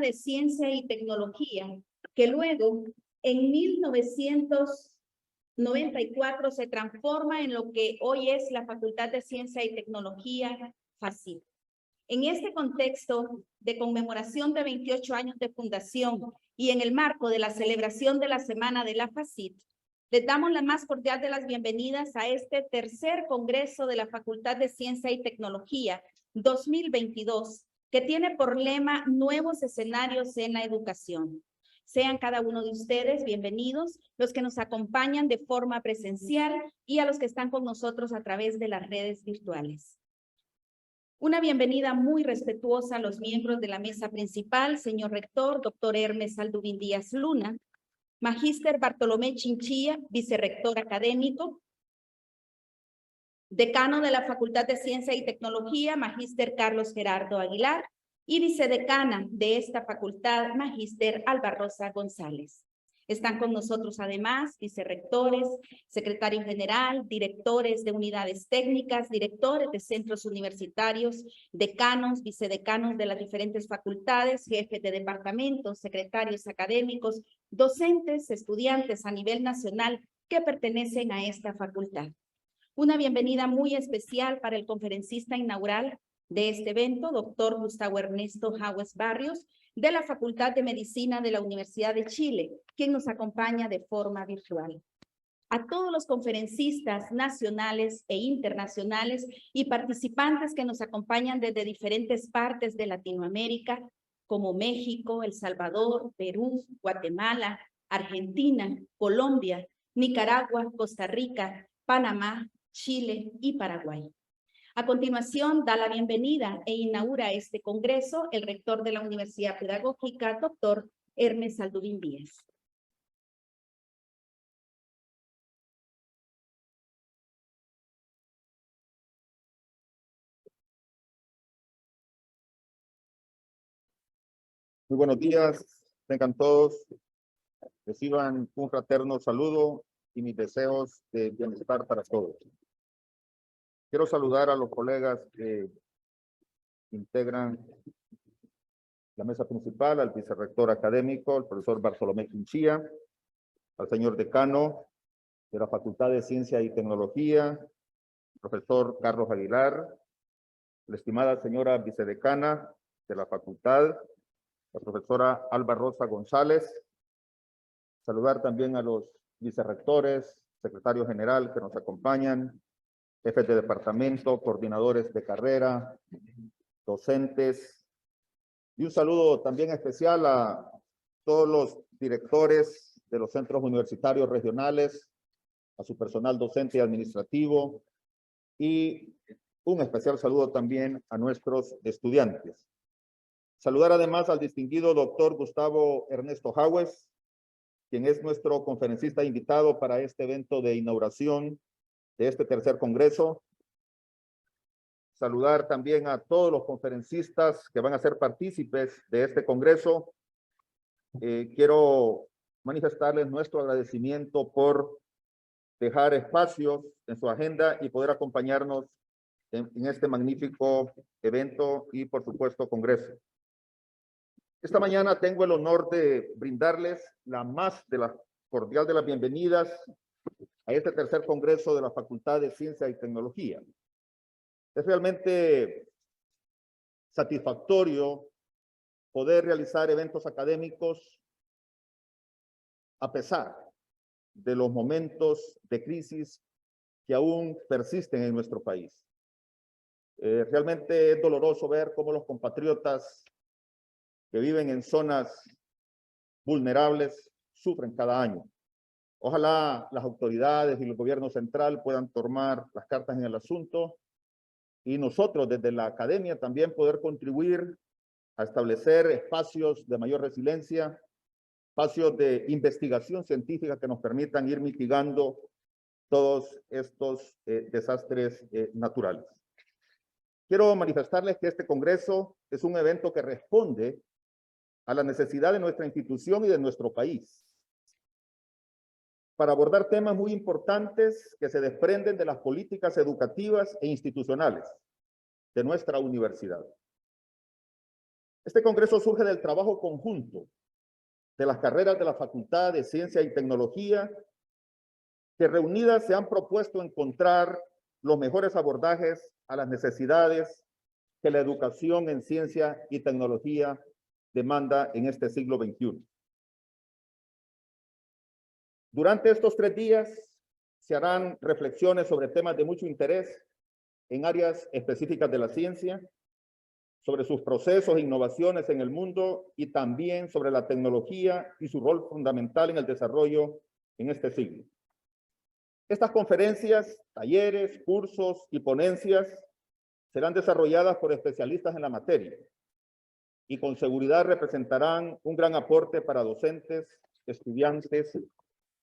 de Ciencia y Tecnología, que luego en 1994 se transforma en lo que hoy es la Facultad de Ciencia y Tecnología, FACIT. En este contexto de conmemoración de 28 años de fundación y en el marco de la celebración de la Semana de la FACIT, les damos la más cordial de las bienvenidas a este tercer Congreso de la Facultad de Ciencia y Tecnología 2022, que tiene por lema Nuevos Escenarios en la Educación. Sean cada uno de ustedes bienvenidos, los que nos acompañan de forma presencial y a los que están con nosotros a través de las redes virtuales. Una bienvenida muy respetuosa a los miembros de la mesa principal, señor rector, doctor Hermes Aldubín Díaz Luna, magíster Bartolomé Chinchilla, vicerrector académico, decano de la Facultad de Ciencia y Tecnología, magíster Carlos Gerardo Aguilar, y vicedecana de esta facultad, magíster Alba Rosa González. Están con nosotros además vicerrectores, secretario general, directores de unidades técnicas, directores de centros universitarios, decanos, vicedecanos de las diferentes facultades, jefes de departamentos, secretarios académicos, docentes, estudiantes a nivel nacional que pertenecen a esta facultad. Una bienvenida muy especial para el conferencista inaugural de este evento, doctor Gustavo Ernesto Jaues Barrios, de la Facultad de Medicina de la Universidad de Chile, quien nos acompaña de forma virtual. A todos los conferencistas nacionales e internacionales y participantes que nos acompañan desde diferentes partes de Latinoamérica, como México, El Salvador, Perú, Guatemala, Argentina, Colombia, Nicaragua, Costa Rica, Panamá, Chile y Paraguay. A continuación, da la bienvenida e inaugura este congreso el rector de la Universidad Pedagógica, doctor Hermes Aldubín Díaz. Muy buenos días, tengan todos, reciban un fraterno saludo y mis deseos de bienestar para todos. Quiero saludar a los colegas que integran la mesa principal, al vicerrector académico, el profesor Bartolomé Chinchilla, al señor decano de la Facultad de Ciencia y Tecnología, profesor Carlos Aguilar, la estimada señora vicedecana de la facultad, la profesora Alba Rosa González. Saludar también a los vicerrectores, secretario general que nos acompañan, jefes de departamento, coordinadores de carrera, docentes. Y un saludo también especial a todos los directores de los centros universitarios regionales, a su personal docente y administrativo, y un especial saludo también a nuestros estudiantes. Saludar además al distinguido doctor Gustavo Ernesto Jaues, quien es nuestro conferencista invitado para este evento de inauguración de este tercer congreso. Saludar también a todos los conferencistas que van a ser partícipes de este congreso. Quiero manifestarles nuestro agradecimiento por dejar espacios en su agenda y poder acompañarnos en este magnífico evento y, por supuesto, congreso. Esta mañana tengo el honor de brindarles la más cordial de las bienvenidas a este tercer congreso de la Facultad de Ciencia y Tecnología. Es realmente satisfactorio poder realizar eventos académicos a pesar de los momentos de crisis que aún persisten en nuestro país. Realmente es doloroso ver cómo los compatriotas que viven en zonas vulnerables sufren cada año. Ojalá las autoridades y el gobierno central puedan tomar las cartas en el asunto y nosotros desde la academia también poder contribuir a establecer espacios de mayor resiliencia, espacios de investigación científica que nos permitan ir mitigando todos estos desastres naturales. Quiero manifestarles que este congreso es un evento que responde a la necesidad de nuestra institución y de nuestro país, para abordar temas muy importantes que se desprenden de las políticas educativas e institucionales de nuestra universidad. Este congreso surge del trabajo conjunto de las carreras de la Facultad de Ciencia y Tecnología, que reunidas se han propuesto encontrar los mejores abordajes a las necesidades que la educación en ciencia y tecnología demanda en este siglo XXI. Durante estos 3 días se harán reflexiones sobre temas de mucho interés en áreas específicas de la ciencia, sobre sus procesos e innovaciones en el mundo y también sobre la tecnología y su rol fundamental en el desarrollo en este siglo. Estas conferencias, talleres, cursos y ponencias serán desarrolladas por especialistas en la materia y con seguridad representarán un gran aporte para docentes, estudiantes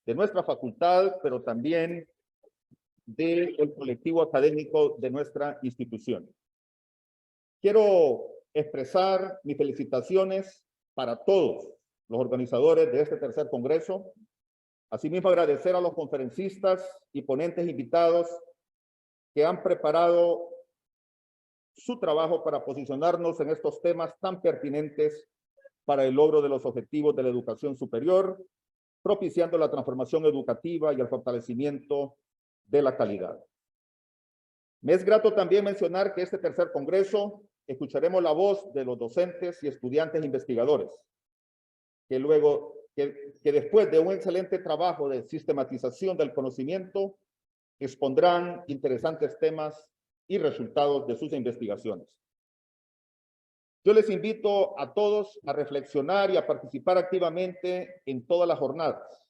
de nuestra facultad, pero también del colectivo académico de nuestra institución. Quiero expresar mis felicitaciones para todos los organizadores de este tercer congreso. Asimismo, agradecer a los conferencistas y ponentes invitados que han preparado su trabajo para posicionarnos en estos temas tan pertinentes para el logro de los objetivos de la educación superior, propiciando la transformación educativa y el fortalecimiento de la calidad. Me es grato también mencionar que este tercer congreso escucharemos la voz de los docentes y estudiantes investigadores, que después de un excelente trabajo de sistematización del conocimiento, expondrán interesantes temas y resultados de sus investigaciones. Yo les invito a todos a reflexionar y a participar activamente en todas las jornadas,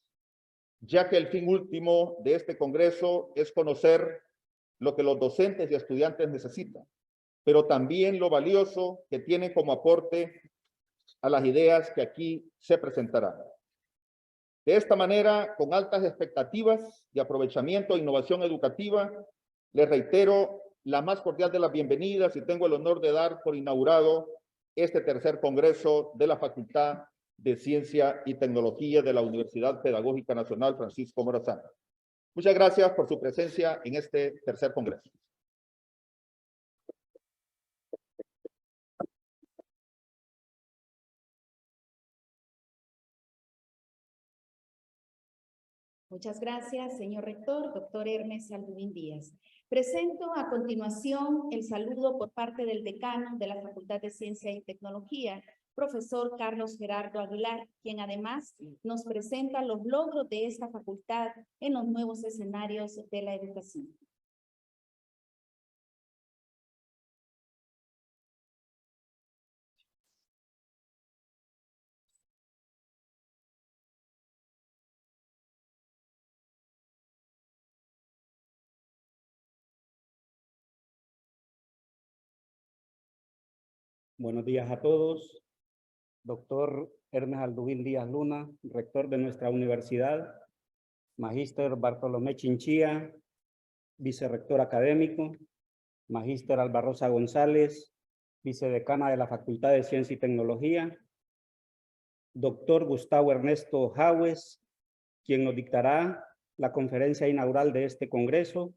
ya que el fin último de este congreso es conocer lo que los docentes y estudiantes necesitan, pero también lo valioso que tienen como aporte a las ideas que aquí se presentarán. De esta manera, con altas expectativas de aprovechamiento e innovación educativa, les reitero la más cordial de las bienvenidas y tengo el honor de dar por inaugurado este tercer congreso de la Facultad de Ciencia y Tecnología de la Universidad Pedagógica Nacional Francisco Morazán. Muchas gracias por su presencia en este tercer congreso. Muchas gracias, señor rector, doctor Hermes Alduvín Díaz. Presento a continuación el saludo por parte del decano de la Facultad de Ciencia y Tecnología, profesor Carlos Gerardo Aguilar, quien además nos presenta los logros de esta facultad en los nuevos escenarios de la educación. Buenos días a todos. Doctor Hermes Alduvín Díaz Luna, rector de nuestra universidad. Magíster Bartolomé Chinchilla, vicerrector académico. Magíster Albarrosa González, vicedecana de la Facultad de Ciencia y Tecnología. Doctor Gustavo Ernesto Jaues, quien nos dictará la conferencia inaugural de este congreso,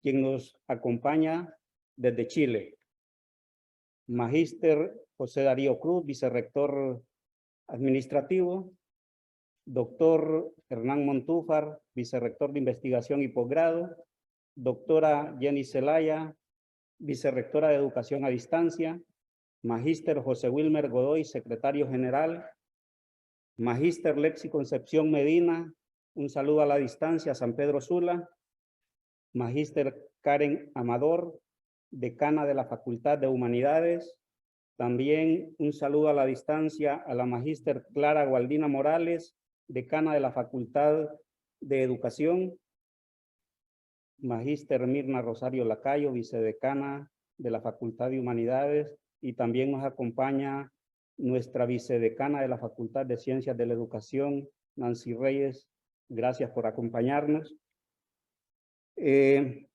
quien nos acompaña desde Chile. Magíster José Darío Cruz, vicerrector administrativo. Doctor Hernán Montúfar, vicerrector de investigación y posgrado. Doctora Jenny Zelaya, vicerrectora de educación a distancia. Magíster José Wilmer Godoy, secretario general. Magíster Lexi Concepción Medina, un saludo a la distancia, San Pedro Sula. Magíster Karen Amador, decana de la Facultad de Humanidades. También un saludo a la distancia a la magíster Clara Gualdina Morales, decana de la Facultad de Educación. Magíster Mirna Rosario Lacayo, vicedecana de la Facultad de Humanidades. Y también nos acompaña nuestra vicedecana de la Facultad de Ciencias de la Educación, Nancy Reyes. Gracias por acompañarnos.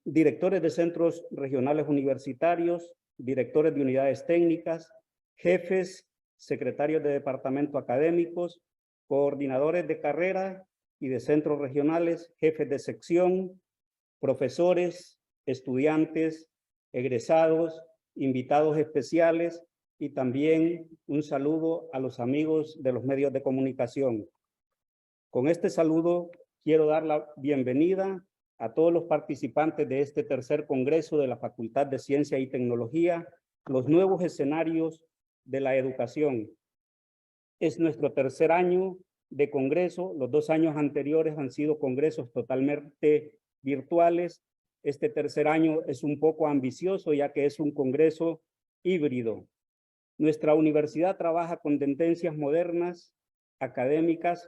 Directores de centros regionales universitarios, directores de unidades técnicas, jefes, secretarios de departamento académicos, coordinadores de carrera y de centros regionales, jefes de sección, profesores, estudiantes, egresados, invitados especiales y también un saludo a los amigos de los medios de comunicación. Con este saludo quiero dar la bienvenida a todos los participantes de este tercer congreso de la Facultad de Ciencia y Tecnología, los nuevos escenarios de la educación. Es nuestro tercer año de congreso. Los 2 años anteriores han sido congresos totalmente virtuales. Este tercer año es un poco ambicioso, ya que es un congreso híbrido. Nuestra universidad trabaja con tendencias modernas, académicas,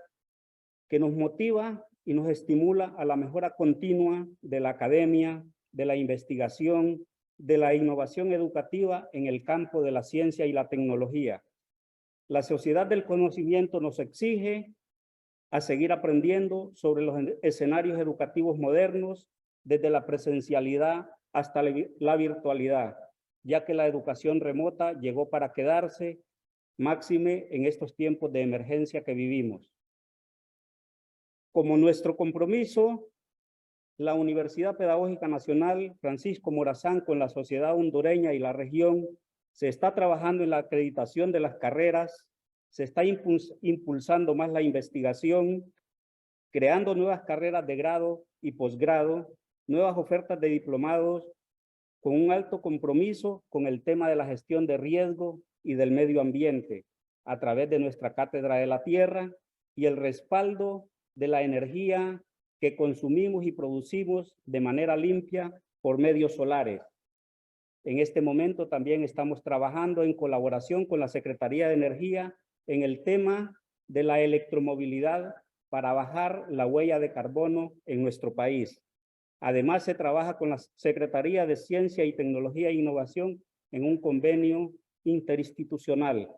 que nos motiva y nos estimula a la mejora continua de la academia, de la investigación, de la innovación educativa en el campo de la ciencia y la tecnología. La sociedad del conocimiento nos exige a seguir aprendiendo sobre los escenarios educativos modernos, desde la presencialidad hasta la virtualidad, ya que la educación remota llegó para quedarse, máxime en estos tiempos de emergencia que vivimos. Como nuestro compromiso, la Universidad Pedagógica Nacional Francisco Morazán con la sociedad hondureña y la región se está trabajando en la acreditación de las carreras, se está impulsando más la investigación, creando nuevas carreras de grado y posgrado, nuevas ofertas de diplomados, con un alto compromiso con el tema de la gestión de riesgo y del medio ambiente, a través de nuestra Cátedra de la Tierra y el respaldo de la energía que consumimos y producimos de manera limpia por medios solares. En este momento también estamos trabajando en colaboración con la Secretaría de Energía en el tema de la electromovilidad para bajar la huella de carbono en nuestro país. Además, se trabaja con la Secretaría de Ciencia y Tecnología e Innovación en un convenio interinstitucional.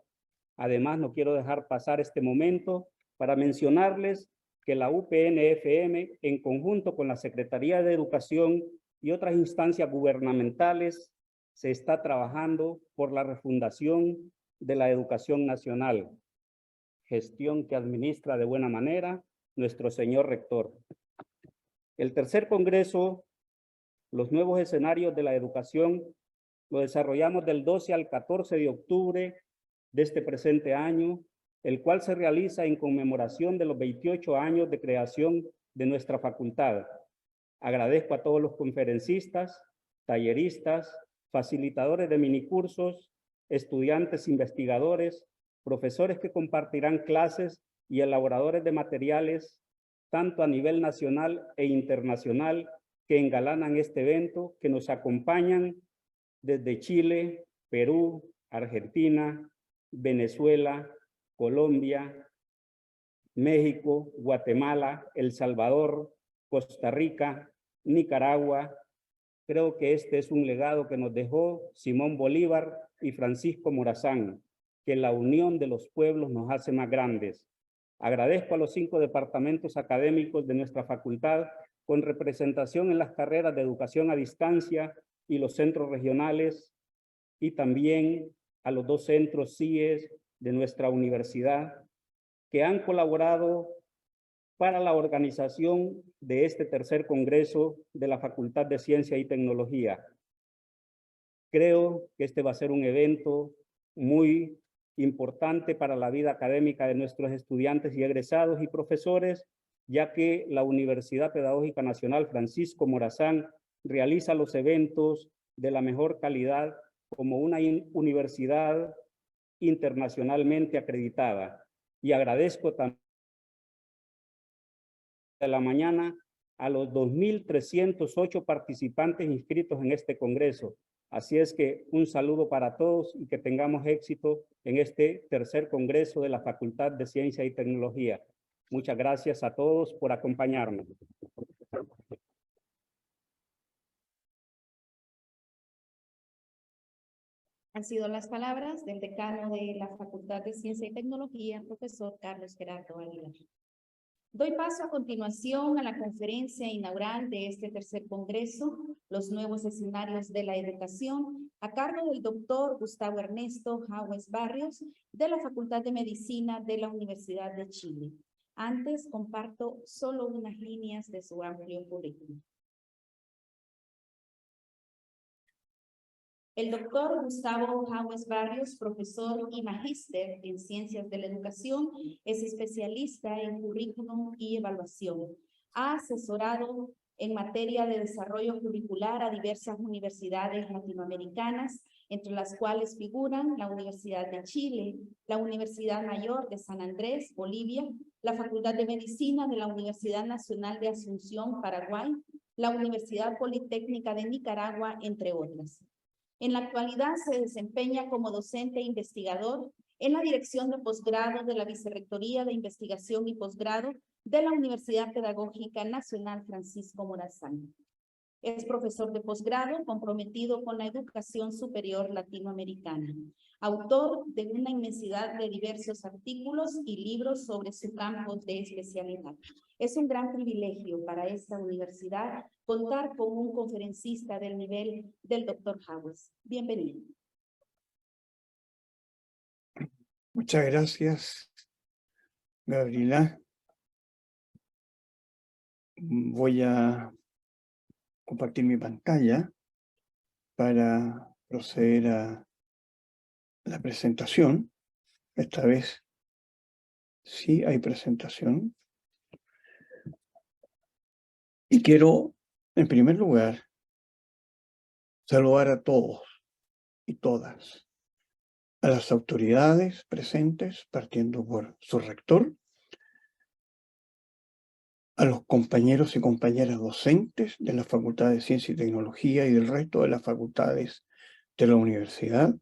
Además, no quiero dejar pasar este momento para mencionarles que la UPN-FM, en conjunto con la Secretaría de Educación y otras instancias gubernamentales, se está trabajando por la refundación de la educación nacional, gestión que administra de buena manera nuestro señor rector. El tercer congreso, los nuevos escenarios de la educación, lo desarrollamos del 12 al 14 de octubre de este presente año, el cual se realiza en conmemoración de los 28 años de creación de nuestra facultad. Agradezco a todos los conferencistas, talleristas, facilitadores de minicursos, estudiantes investigadores, profesores que compartirán clases y elaboradores de materiales, tanto a nivel nacional e internacional, que engalanan este evento, que nos acompañan desde Chile, Perú, Argentina, Venezuela, Colombia, México, Guatemala, El Salvador, Costa Rica, Nicaragua. Creo que este es un legado que nos dejó Simón Bolívar y Francisco Morazán, que la unión de los pueblos nos hace más grandes. Agradezco a los 5 departamentos académicos de nuestra facultad con representación en las carreras de educación a distancia y los centros regionales, y también a los 2 centros CIES de nuestra universidad que han colaborado para la organización de este tercer congreso de la Facultad de Ciencia y Tecnología. Creo que este va a ser un evento muy importante para la vida académica de nuestros estudiantes y egresados y profesores, ya que la Universidad Pedagógica Nacional Francisco Morazán realiza los eventos de la mejor calidad como una universidad internacionalmente acreditada. Y agradezco también de la mañana a los 2.308 participantes inscritos en este congreso. Así es que un saludo para todos y que tengamos éxito en este tercer congreso de la Facultad de Ciencia y Tecnología. Muchas gracias a todos por acompañarnos. Han sido las palabras del decano de la Facultad de Ciencia y Tecnología, profesor Carlos Gerardo Aguilar. Doy paso a continuación a la conferencia inaugural de este tercer congreso, Los nuevos escenarios de la educación, a cargo del doctor Gustavo Ernesto Jaues Barrios, de la Facultad de Medicina de la Universidad de Chile. Antes comparto solo unas líneas de su amplio currículum. El doctor Gustavo Jaumes Barrios, profesor y magíster en Ciencias de la Educación, es especialista en currículum y evaluación. Ha asesorado en materia de desarrollo curricular a diversas universidades latinoamericanas, entre las cuales figuran la Universidad de Chile, la Universidad Mayor de San Andrés, Bolivia, la Facultad de Medicina de la Universidad Nacional de Asunción, Paraguay, la Universidad Politécnica de Nicaragua, entre otras. En la actualidad se desempeña como docente e investigador en la Dirección de Posgrado de la Vicerrectoría de Investigación y Posgrado de la Universidad Pedagógica Nacional Francisco Morazán. Es profesor de posgrado comprometido con la educación superior latinoamericana, autor de una inmensidad de diversos artículos y libros sobre su campo de especialidad. Es un gran privilegio para esta universidad contar con un conferencista del nivel del doctor Jaumes. Bienvenido. Muchas gracias, Gabriela. Voy a compartir mi pantalla para proceder a la presentación. Esta vez sí hay presentación. Y quiero, en primer lugar, saludar a todos y todas, a las autoridades presentes, partiendo por su rector, a los compañeros y compañeras docentes de la Facultad de Ciencia y Tecnología y del resto de las facultades de la universidad,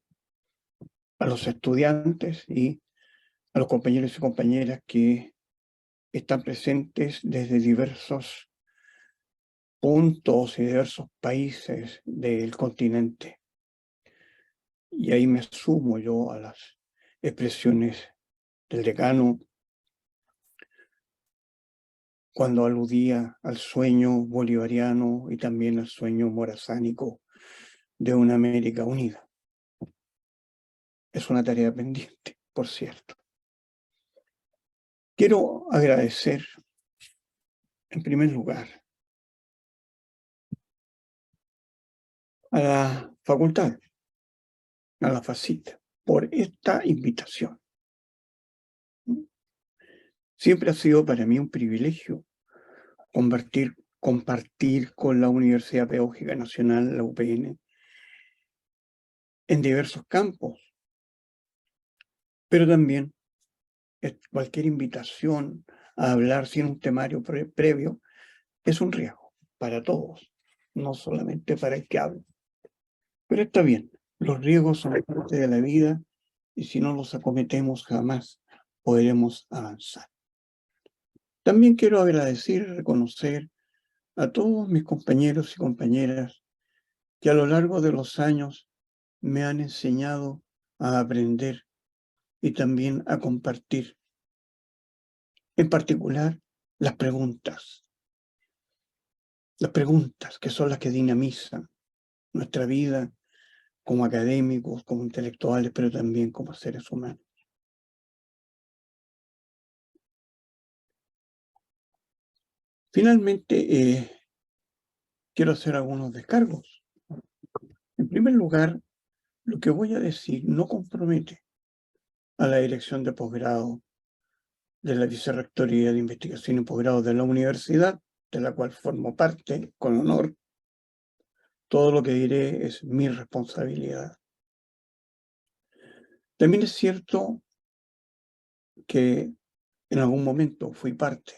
a los estudiantes y a los compañeros y compañeras que están presentes desde diversos puntos y diversos países del continente. Y ahí me sumo yo a las expresiones del decano cuando aludía al sueño bolivariano y también al sueño morazánico de una América unida. Es una tarea pendiente, por cierto. Quiero agradecer, en primer lugar, a la facultad, a la FACIT, por esta invitación. Siempre ha sido para mí un privilegio compartir con la Universidad Pedagógica Nacional, la UPN, en diversos campos, pero también cualquier invitación a hablar sin un temario previo es un riesgo para todos, no solamente para el que habla. Pero está bien, los riesgos son parte de la vida y si no los acometemos jamás podremos avanzar. También quiero agradecer y reconocer a todos mis compañeros y compañeras que a lo largo de los años me han enseñado a aprender y también a compartir. En particular, las preguntas que son las que dinamizan nuestra vida como académicos, como intelectuales, pero también como seres humanos. Finalmente, quiero hacer algunos descargos. En primer lugar, lo que voy a decir no compromete a la dirección de posgrado de la Vicerrectoría de Investigación y Posgrado de la universidad, de la cual formo parte con honor. Todo lo que diré es mi responsabilidad. También es cierto que en algún momento fui parte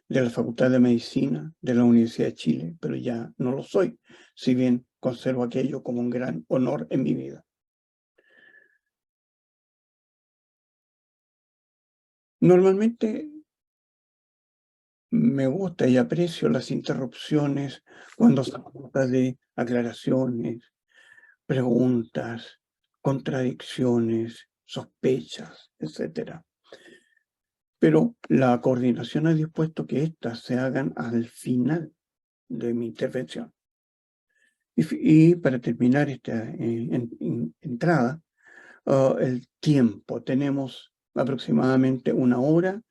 de la Facultad de Medicina de la Universidad de Chile, pero ya no lo soy, si bien conservo aquello como un gran honor en mi vida. Normalmente me gusta y aprecio las interrupciones cuando se trata de aclaraciones, preguntas, contradicciones, sospechas, etc. Pero la coordinación ha dispuesto que éstas se hagan al final de mi intervención. Y para terminar esta entrada, el tiempo. Tenemos aproximadamente 1 hora.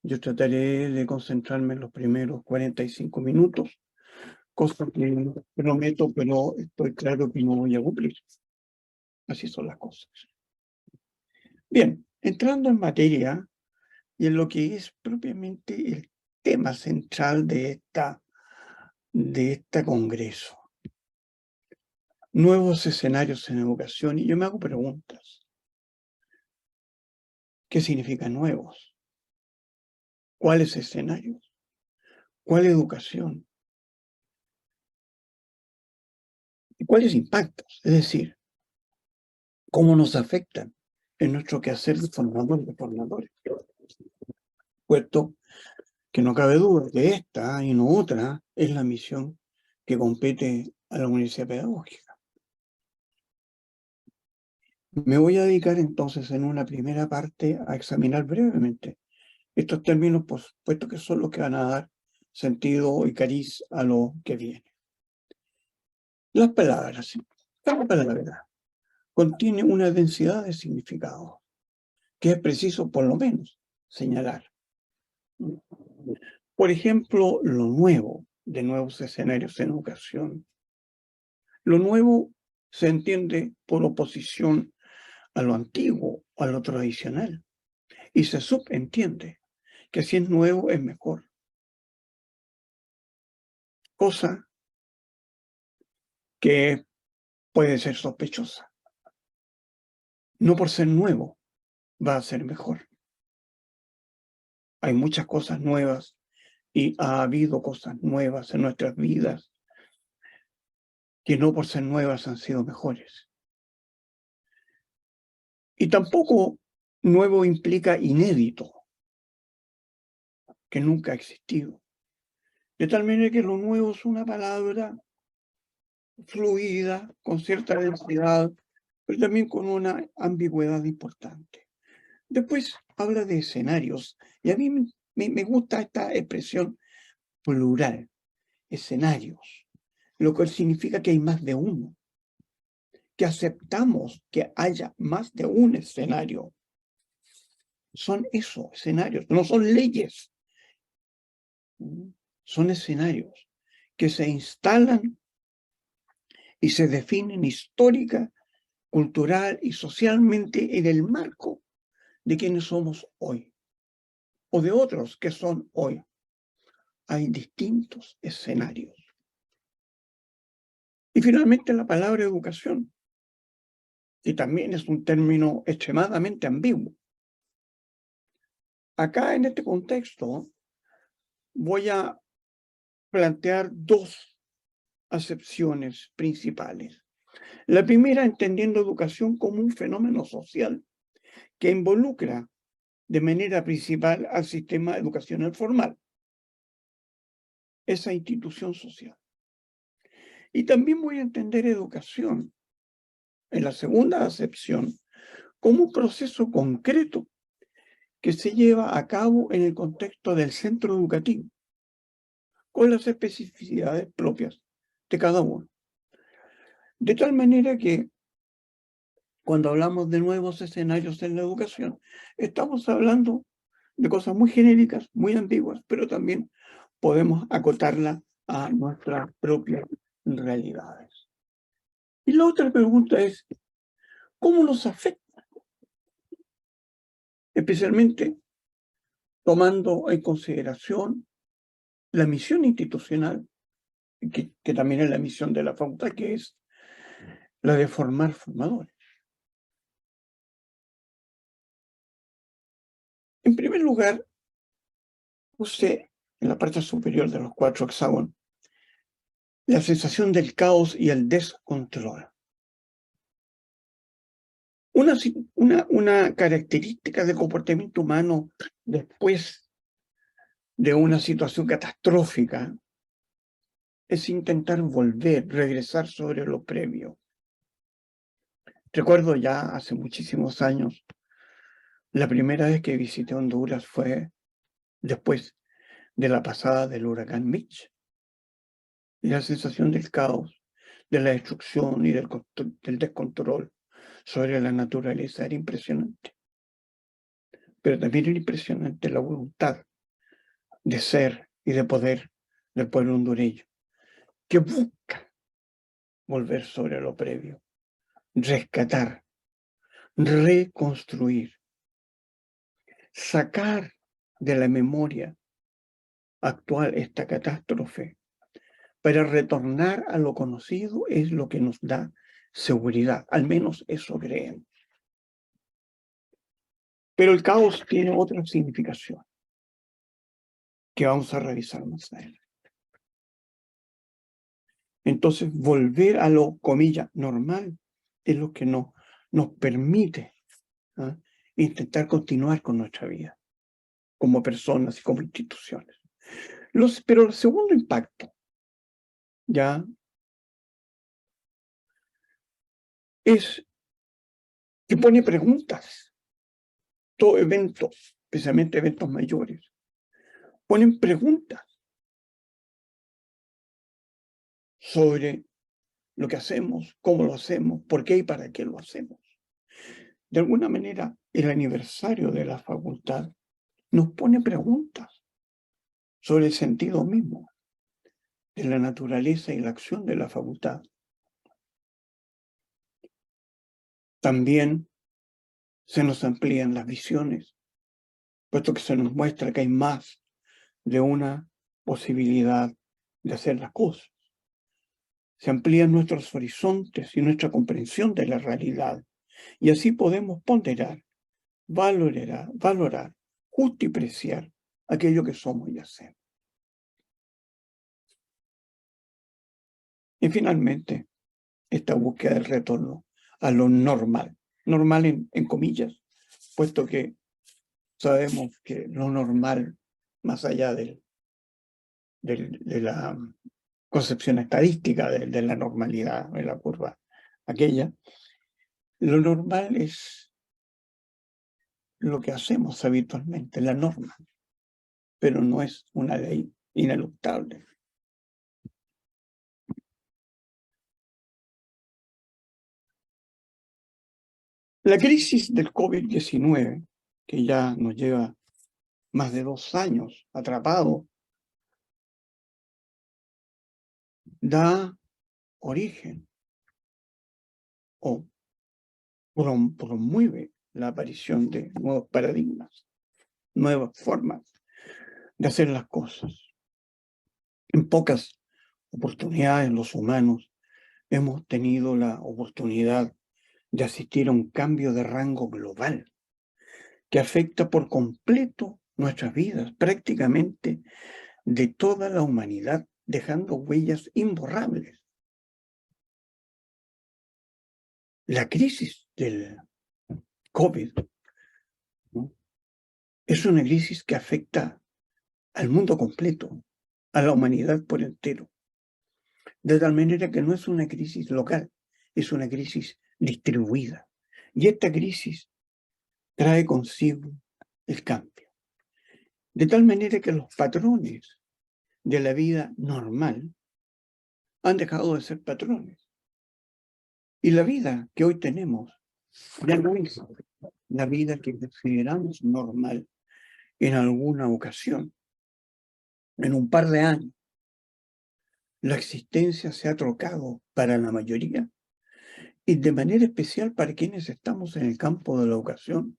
Yo trataré de concentrarme en los primeros 45 minutos, cosa que prometo, pero estoy claro que no voy a cumplir. Así son las cosas. Bien, entrando en materia y en lo que es propiamente el tema central de este congreso. Nuevos escenarios en educación, y yo me hago preguntas. ¿Qué significa nuevos? ¿Cuáles escenarios? ¿Cuál educación? ¿Y cuáles impactos? Es decir, ¿cómo nos afectan en nuestro quehacer de formadores de formadores? Puesto que no cabe duda que esta y no otra es la misión que compete a la Universidad Pedagógica. Me voy a dedicar entonces en una primera parte a examinar brevemente estos términos, puesto que son los que van a dar sentido y cariz a lo que viene. Las palabras, cada palabra contiene una densidad de significado que es preciso por lo menos señalar. Por ejemplo, lo nuevo, de nuevos escenarios en educación. Lo nuevo se entiende por oposición a lo antiguo, a lo tradicional, y se subentiende que si es nuevo es mejor. Cosa que puede ser sospechosa. No por ser nuevo va a ser mejor. Hay muchas cosas nuevas y ha habido cosas nuevas en nuestras vidas que no por ser nuevas han sido mejores. Y tampoco nuevo implica inédito, que nunca ha existido. De tal manera que lo nuevo es una palabra fluida, con cierta densidad, pero también con una ambigüedad importante. Después habla de escenarios, y a mí me gusta esta expresión plural, escenarios, lo que significa que hay más de uno, que aceptamos que haya más de un escenario. Son esos escenarios, no son leyes, son escenarios que se instalan y se definen histórica, cultural y socialmente en el marco de quienes somos hoy, o de otros que son hoy. Hay distintos escenarios. Y finalmente la palabra educación, y también es un término extremadamente ambiguo. Acá en este contexto voy a plantear dos acepciones principales. La primera, entendiendo educación como un fenómeno social que involucra de manera principal al sistema educacional formal, esa institución social. Y también voy a entender educación, en la segunda acepción, como un proceso concreto que se lleva a cabo en el contexto del centro educativo, con las especificidades propias de cada uno. De tal manera que cuando hablamos de nuevos escenarios en la educación, estamos hablando de cosas muy genéricas, muy ambiguas, pero también podemos acotarla a nuestras propias realidades. Y la otra pregunta es, ¿cómo nos afecta? Especialmente tomando en consideración la misión institucional, que también es la misión de la facultad, que es la de formar formadores. En primer lugar, puse en la parte superior de los 4 hexágonos la sensación del caos y el descontrol. Una característica del comportamiento humano después de una situación catastrófica es intentar regresar sobre lo previo. Recuerdo ya hace muchísimos años, la primera vez que visité Honduras fue después de la pasada del huracán Mitch. Y la sensación del caos, de la destrucción y del descontrol sobre la naturaleza era impresionante. Pero también era impresionante la voluntad de ser y de poder del pueblo hondureño, que busca volver sobre lo previo, rescatar, reconstruir, sacar de la memoria actual esta catástrofe para retornar a lo conocido es lo que nos da seguridad, al menos eso creemos. Pero el caos tiene otra significación que vamos a revisar más adelante. Entonces, volver a lo, comillas, normal es lo que nos permite intentar continuar con nuestra vida como personas y como instituciones. Pero el segundo impacto ya es que pone preguntas. Todo evento, especialmente eventos mayores, ponen preguntas sobre lo que hacemos, cómo lo hacemos, por qué y para qué lo hacemos. De alguna manera, el aniversario de la facultad nos pone preguntas sobre el sentido mismo de la naturaleza y la acción de la facultad. También se nos amplían las visiones, puesto que se nos muestra que hay más de una posibilidad de hacer las cosas. Se amplían nuestros horizontes y nuestra comprensión de la realidad, y así podemos ponderar, valorar, justipreciar aquello que somos y hacemos. Y finalmente, esta búsqueda del retorno a lo normal, normal en comillas, puesto que sabemos que lo normal, más allá de la concepción estadística de la normalidad, de la curva aquella, lo normal es lo que hacemos habitualmente, la norma, pero no es una ley ineluctable. La crisis del COVID-19, que ya nos lleva más de 2 años atrapados, da origen o promueve la aparición de nuevos paradigmas, nuevas formas de hacer las cosas. En pocas oportunidades los humanos hemos tenido la oportunidad de asistir a un cambio de rango global que afecta por completo nuestras vidas, prácticamente de toda la humanidad, dejando huellas imborrables. La crisis del COVID, ¿no?, es una crisis que afecta al mundo completo, a la humanidad por entero, de tal manera que no es una crisis local, es una crisis distribuida. Y esta crisis trae consigo el cambio, de tal manera que los patrones de la vida normal han dejado de ser patrones. Y la vida que hoy tenemos ya no es la vida que consideramos normal en alguna ocasión. En un par de años, la existencia se ha trocado para la mayoría y de manera especial para quienes estamos en el campo de la educación,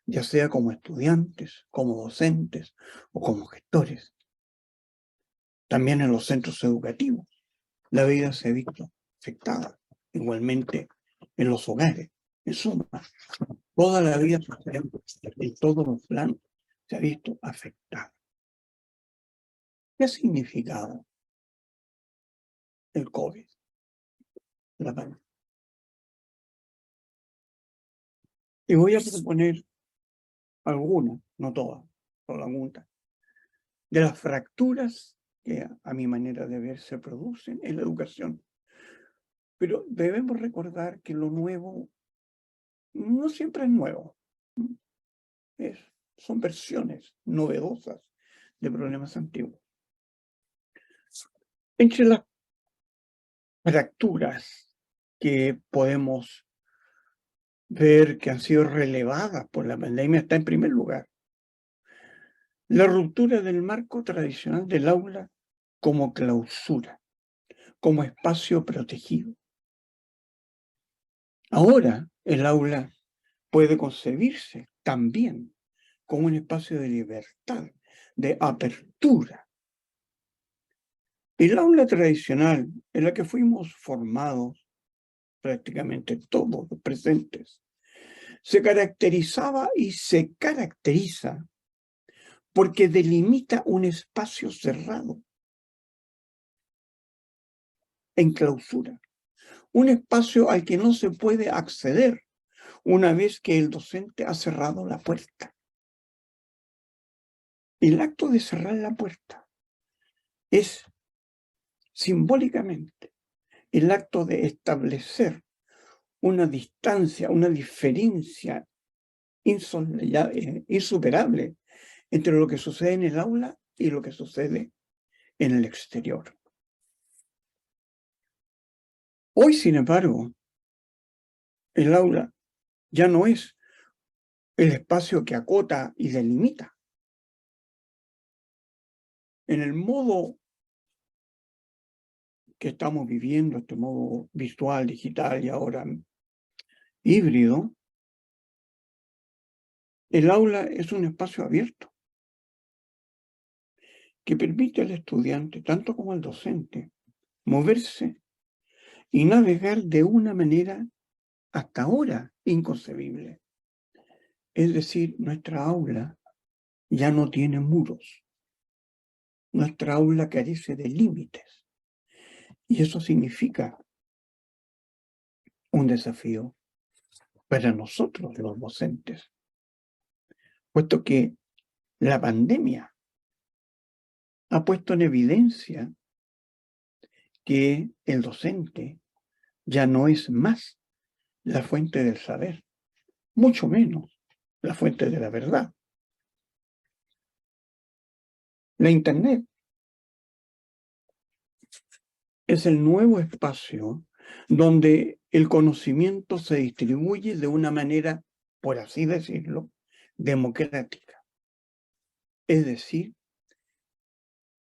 ya sea como estudiantes, como docentes o como gestores. También en los centros educativos, la vida se ha visto afectada, igualmente en los hogares. En suma, toda la vida social, en todos los planos, se ha visto afectada. ¿Qué ha significado el COVID? La pandemia. Y voy a proponer algunas, no todas, solo algunas, de las fracturas que a mi manera de ver se producen en la educación. Pero debemos recordar que lo nuevo no siempre es nuevo. Son versiones novedosas de problemas antiguos. Entre las fracturas que podemos ver que han sido relevadas por la pandemia está en primer lugar la ruptura del marco tradicional del aula como clausura, como espacio protegido. Ahora el aula puede concebirse también como un espacio de libertad, de apertura. El aula tradicional en la que fuimos formados, prácticamente todos los presentes, se caracterizaba y se caracteriza porque delimita un espacio cerrado, en clausura, un espacio al que no se puede acceder una vez que el docente ha cerrado la puerta. El acto de cerrar la puerta es simbólicamente el acto de establecer una distancia, una diferencia insuperable entre lo que sucede en el aula y lo que sucede en el exterior. Hoy, sin embargo, el aula ya no es el espacio que acota y delimita. En el modo que estamos viviendo, este modo virtual, digital y ahora híbrido, el aula es un espacio abierto que permite al estudiante, tanto como al docente, moverse y navegar de una manera hasta ahora inconcebible. Es decir, nuestra aula ya no tiene muros. Nuestra aula carece de límites. Y eso significa un desafío para nosotros, los docentes, puesto que la pandemia ha puesto en evidencia que el docente ya no es más la fuente del saber, mucho menos la fuente de la verdad. La Internet es el nuevo espacio donde el conocimiento se distribuye de una manera, por así decirlo, democrática. Es decir,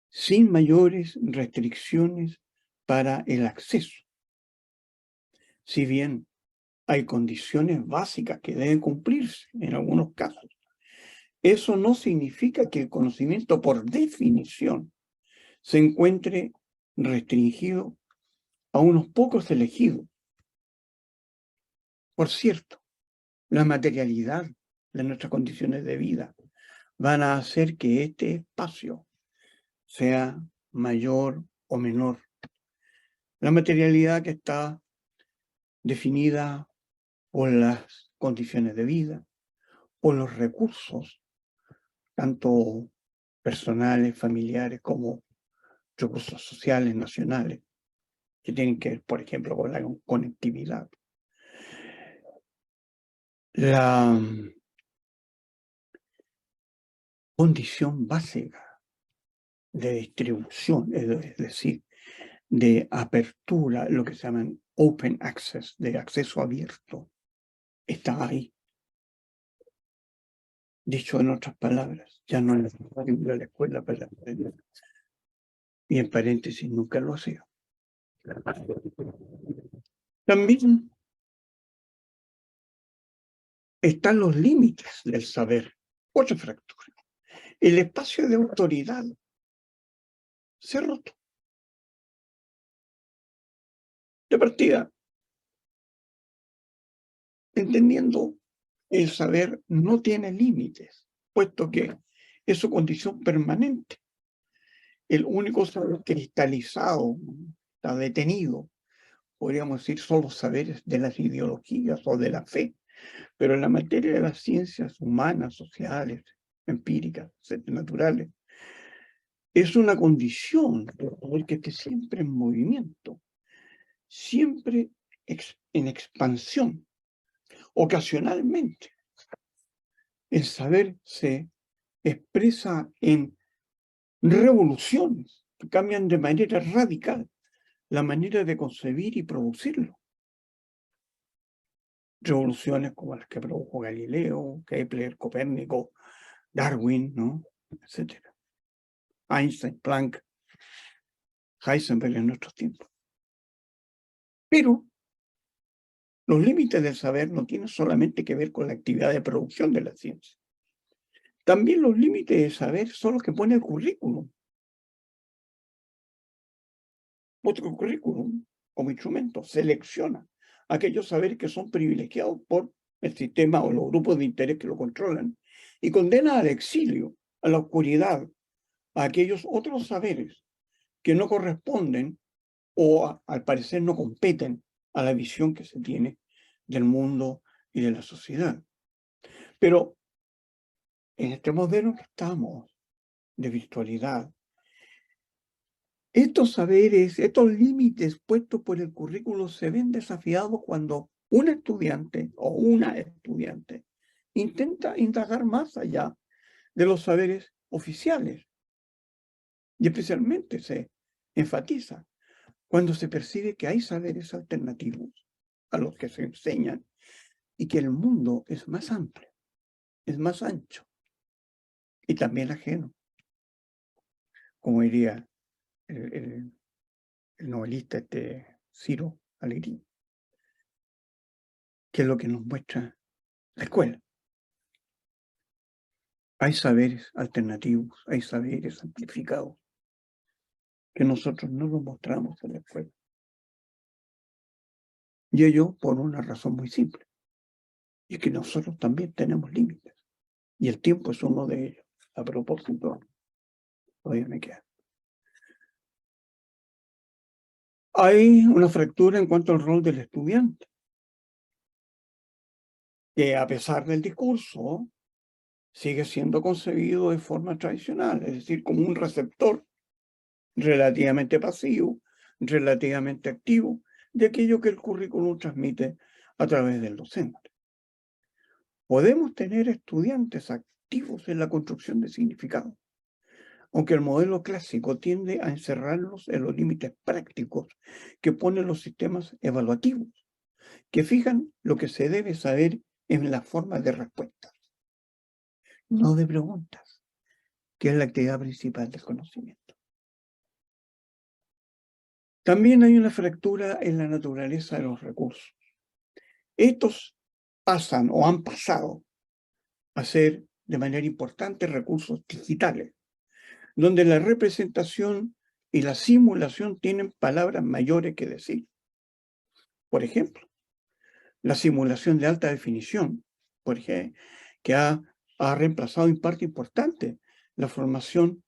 sin mayores restricciones para el acceso. Si bien hay condiciones básicas que deben cumplirse en algunos casos, eso no significa que el conocimiento, por definición, se encuentre restringido a unos pocos elegidos. Por cierto, la materialidad de nuestras condiciones de vida van a hacer que este espacio sea mayor o menor. La materialidad que está definida por las condiciones de vida, por los recursos, tanto personales, familiares, como recursos sociales, nacionales, que tienen que ver, por ejemplo, con la conectividad. La condición básica de distribución, es decir, de apertura, lo que se llaman open access, de acceso abierto, está ahí. Dicho en otras palabras, ya no es necesario ir a la escuela para aprender. Y en paréntesis, nunca lo hacía. También están los límites del saber. Otra fractura. El espacio de autoridad se ha roto. De partida, entendiendo el saber no tiene límites, puesto que es su condición permanente. El único saber cristalizado, está detenido, podríamos decir, son los saberes de las ideologías o de la fe, pero en la materia de las ciencias humanas, sociales, empíricas, naturales, es una condición que esté siempre en movimiento, siempre en expansión, ocasionalmente. El saber se expresa en revoluciones que cambian de manera radical la manera de concebir y producirlo. Revoluciones como las que produjo Galileo, Kepler, Copérnico, Darwin, ¿no? Etcétera. Einstein, Planck, Heisenberg en nuestros tiempos. Pero Los límites del saber no tienen solamente que ver con la actividad de producción de la ciencia. También los límites del saber son los que pone el currículum. Otro currículum, como instrumento, selecciona aquellos saberes que son privilegiados por el sistema o los grupos de interés que lo controlan y condena al exilio, a la oscuridad, a aquellos otros saberes que no corresponden o al parecer no competen a la visión que se tiene del mundo y de la sociedad. Pero en este modelo que estamos de virtualidad, estos saberes, estos límites puestos por el currículo se ven desafiados cuando un estudiante o una estudiante intenta indagar más allá de los saberes oficiales. Y especialmente se enfatiza cuando se percibe que hay saberes alternativos a los que se enseñan y que el mundo es más amplio, es más ancho y también ajeno, como diría el novelista Ciro Alegría, que es lo que nos muestra la escuela. Hay saberes alternativos, hay saberes amplificados que nosotros no los mostramos en la escuela. Y ello por una razón muy simple, y es que nosotros también tenemos límites, y el tiempo es uno de ellos. A propósito, todavía me queda. Hay una fractura en cuanto al rol del estudiante, que a pesar del discurso, sigue siendo concebido de forma tradicional, es decir, como un receptor relativamente pasivo, relativamente activo, de aquello que el currículum transmite a través del docente. Podemos tener estudiantes activos en la construcción de significado, aunque el modelo clásico tiende a encerrarlos en los límites prácticos que ponen los sistemas evaluativos, que fijan lo que se debe saber en la forma de respuestas, no de preguntas, que es la actividad principal del conocimiento. También hay una fractura en la naturaleza de los recursos. Estos pasan o han pasado a ser de manera importante recursos digitales, donde la representación y la simulación tienen palabras mayores que decir. Por ejemplo, la simulación de alta definición, que ha reemplazado en parte importante la formación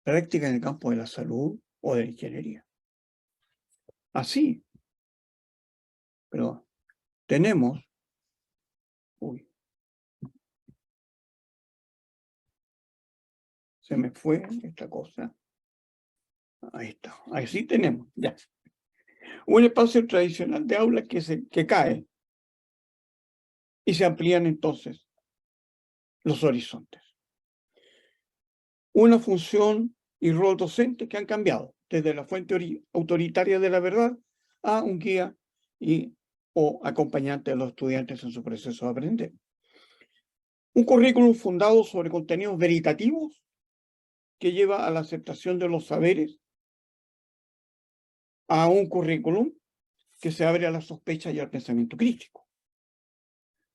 práctica en el campo de la salud o de la ingeniería. Así, pero tenemos, se me fue esta cosa. Ahí está, ahí sí tenemos, ya. Un espacio tradicional de aula que cae y se amplían entonces los horizontes. Una función y rol docente que han cambiado desde la fuente autoritaria de la verdad a un guía o acompañante de los estudiantes en su proceso de aprender. Un currículum fundado sobre contenidos veritativos que lleva a la aceptación de los saberes, a un currículum que se abre a la sospecha y al pensamiento crítico.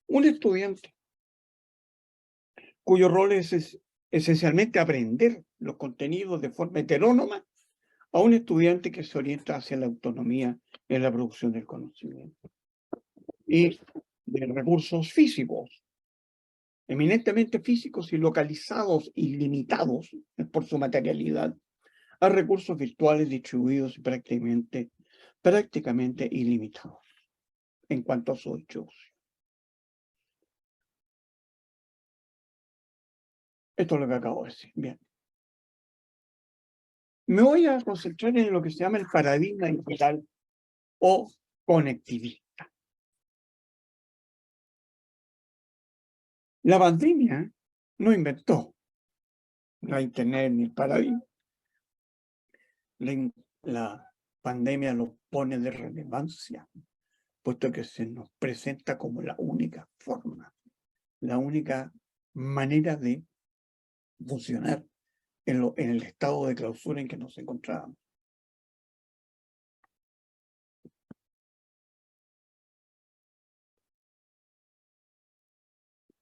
Un estudiante cuyo rol es esencialmente aprender los contenidos de forma heterónoma, a un estudiante que se orienta hacia la autonomía en la producción del conocimiento. Y de recursos físicos, eminentemente físicos y localizados y limitados por su materialidad, a recursos virtuales distribuidos y prácticamente ilimitados en cuanto a su distribución. Esto es lo que acabo de decir. Bien. Me voy a concentrar en lo que se llama el paradigma digital o conectivista. La pandemia no inventó la Internet ni el paradigma. La pandemia lo pone de relevancia, puesto que se nos presenta como la única forma, la única manera de funcionar en el estado de clausura en que nos encontrábamos.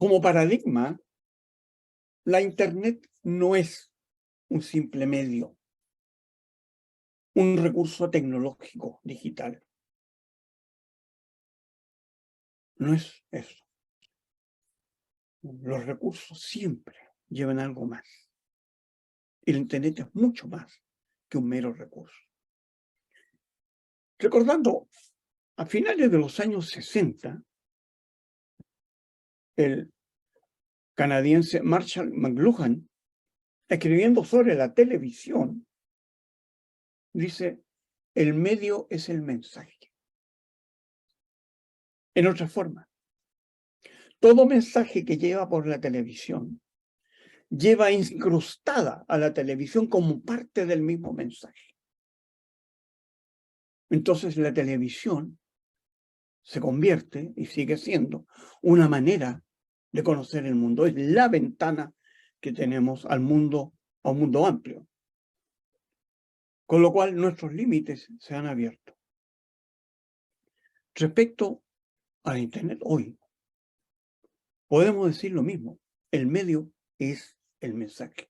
Como paradigma, la Internet no es un simple medio, un recurso tecnológico digital. No es eso. Los recursos siempre llevan algo más. El Internet es mucho más que un mero recurso. Recordando, a finales de los años 60, el canadiense Marshall McLuhan, escribiendo sobre la televisión, dice, el medio es el mensaje. En otra forma, todo mensaje que lleva por la televisión lleva incrustada a la televisión como parte del mismo mensaje. Entonces la televisión se convierte y sigue siendo una manera de conocer el mundo. Es la ventana que tenemos al mundo, a un mundo amplio. Con lo cual nuestros límites se han abierto. Respecto a la Internet hoy, podemos decir lo mismo. El medio es el mensaje.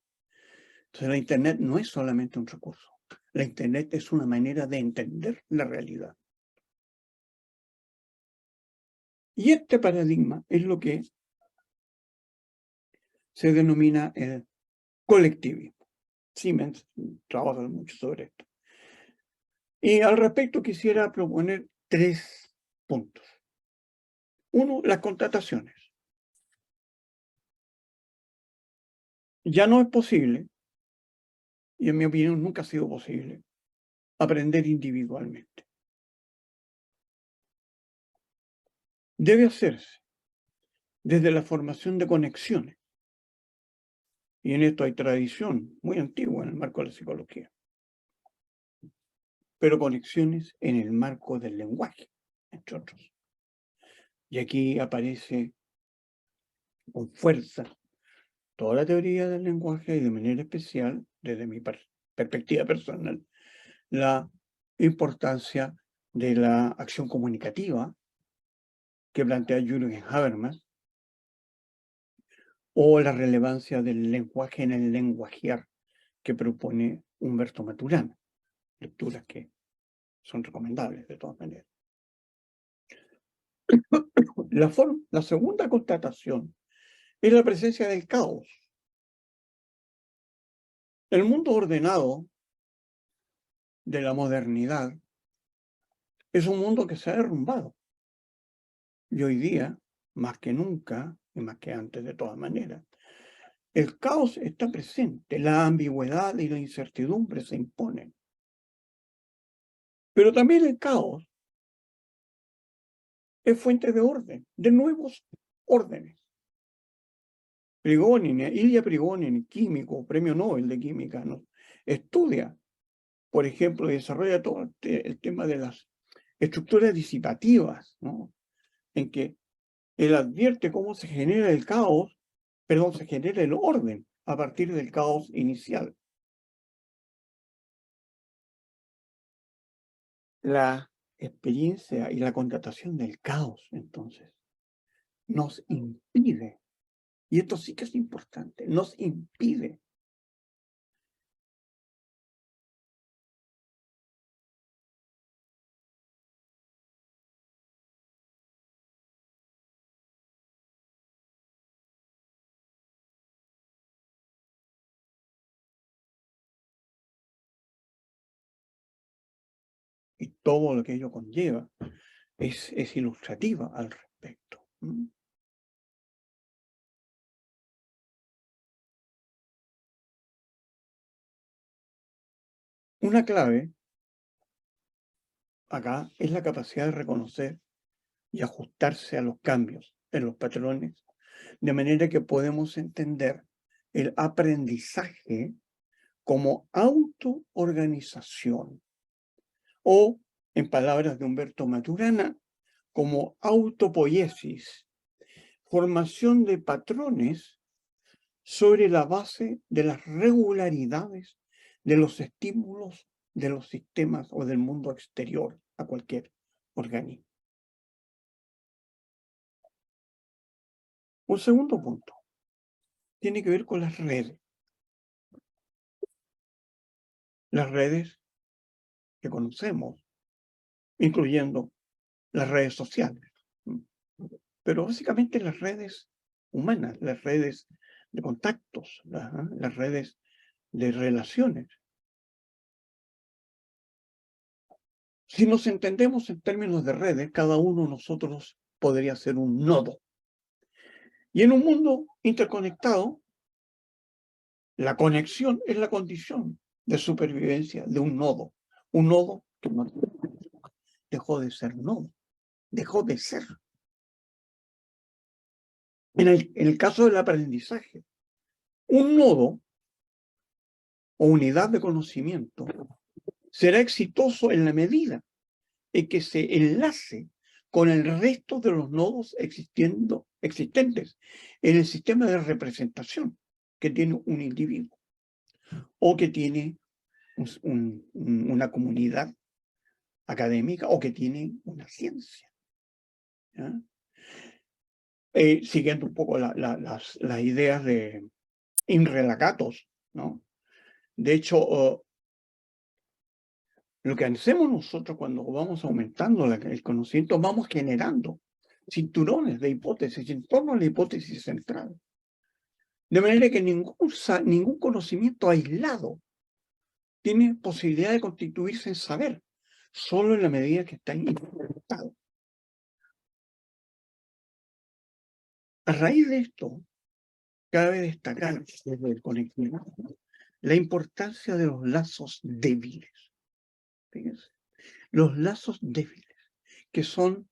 Entonces la Internet no es solamente un recurso. La Internet es una manera de entender la realidad. Y este paradigma es lo que se denomina el colectivismo. Siemens trabaja mucho sobre esto. Y al respecto quisiera proponer 3 puntos. Uno, las contrataciones. Ya no es posible, y en mi opinión nunca ha sido posible, aprender individualmente. Debe hacerse desde la formación de conexiones. Y en esto hay tradición muy antigua en el marco de la psicología. Pero conexiones en el marco del lenguaje, entre otros. Y aquí aparece con fuerza toda la teoría del lenguaje y de manera especial, desde mi perspectiva personal, la importancia de la acción comunicativa que plantea Jürgen Habermas, o la relevancia del lenguaje en el lenguajear que propone Humberto Maturana, lecturas que son recomendables de todas maneras. La segunda constatación es la presencia del caos. El mundo ordenado de la modernidad es un mundo que se ha derrumbado. Y hoy día, más que nunca, y más que antes de todas maneras, el caos está presente, la ambigüedad y la incertidumbre se imponen. Pero también el caos es fuente de orden, de nuevos órdenes. Ilya Prigogine, químico, premio Nobel de Química, ¿no?, estudia, por ejemplo, y desarrolla todo el tema de las estructuras disipativas, ¿no?, en que él advierte cómo se genera el caos, se genera el orden a partir del caos inicial. La experiencia y la constatación del caos, entonces, nos impide, y esto sí que es importante, nos impide y todo lo que ello conlleva es ilustrativa al respecto. Una clave acá es la capacidad de reconocer y ajustarse a los cambios en los patrones, de manera que podemos entender el aprendizaje como autoorganización, o, en palabras de Humberto Maturana, como autopoiesis, formación de patrones sobre la base de las regularidades de los estímulos de los sistemas o del mundo exterior a cualquier organismo. Un segundo punto tiene que ver con las redes. Las redes que conocemos, incluyendo las redes sociales. Pero básicamente las redes humanas, las redes de contactos, las redes de relaciones. Si nos entendemos en términos de redes, cada uno de nosotros podría ser un nodo. Y en un mundo interconectado, la conexión es la condición de supervivencia de un nodo. Un nodo que no dejó de ser nodo, dejó de ser. En el caso del aprendizaje, un nodo o unidad de conocimiento será exitoso en la medida en que se enlace con el resto de los nodos existentes en el sistema de representación que tiene un individuo o que tiene una comunidad académica o que tiene una ciencia. Siguiendo un poco las ideas de Imre Lakatos, ¿no? De hecho, lo que hacemos nosotros cuando vamos aumentando el conocimiento, vamos generando cinturones de hipótesis en torno a la hipótesis central. De manera que ningún conocimiento aislado tiene posibilidad de constituirse en saber, solo en la medida que está interconectado. A raíz de esto, cabe destacar desde el conocimiento la importancia de los lazos débiles. Fíjense, los lazos débiles, que son